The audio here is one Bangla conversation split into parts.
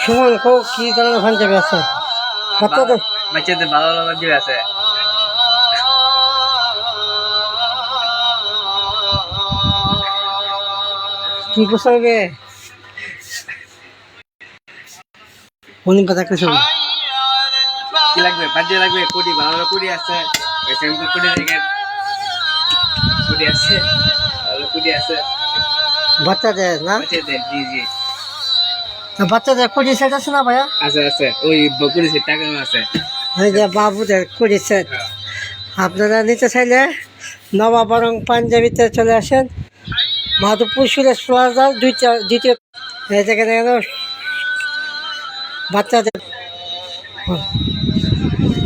সুমন কো কি ধরনের পাঞ্জাবি আছে বাচ্চাদের? বাচ্চাদের ভালো ভালো পাঞ্জাবি আছে। কি পোশাকে কোন কথা কিছু কি লাগবে? পাঞ্জাবি লাগবে, কোটি ভালো ভালো কোটি আছে, ওই সিম্পল কোটি দেখেন, কোটি আছে, ভালো কোটি আছে বাচ্চাদের না? বাচ্চাদের। জি জি বাচ্চাদের কোটি সেট আছে না ভাইয়া? আছে আছে, ওই কোটি সেট টাকা আছে। এই যে বাবুদের কোটি সেট আপনারা নিতে চাইলে নবাবরং পাঞ্জাবিতে চলে আসেন। মাধবপুর সুরেশ প্লাজার দ্বিতীয় এই যেখানে বাচ্চাদের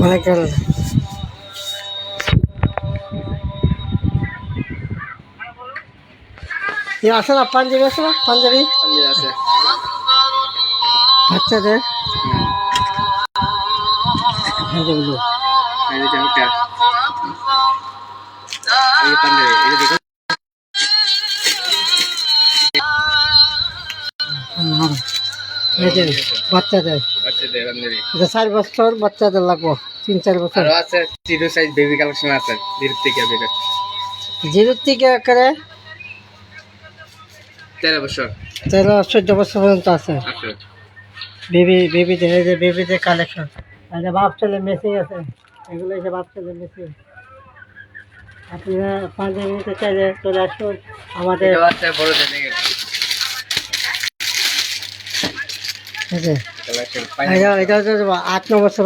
অনেক ধরনের আছে না পাঞ্জাবি, আছে না পাঞ্জাবি পাঞ্জাবি আছে বাচ্চাদের পাঞ্জাবিগুলো। এই যে ওটা, এই পাঞ্জাবি এই দেখো। এই যে বাচ্চাদের বাচ্চাদের পাঞ্জাবি এটা 4 বছর বাচ্চাদের লাগবো, 3-4 বছর। আরো আছে, জিরো সাইজ বেবি কালেকশন আছে, জিরো থেকে বেবি, 0 থেকে করে 13 বছর 13-14 বছর পর্যন্ত আছে। আছে। বেবিদের এই যে বেবিদের কালেকশন। আর যে বাপ ছেলে মেসিং আছে, এগুলো হচ্ছে বাপ ছেলে মেসিং। আপনারা পাঞ্জাবি নিতে চাইলে চলে আসুন আমাদের। এটা আছে বড়দের দেখেন এই যে কালেকশন। এটা হচ্ছে 8-9 বছর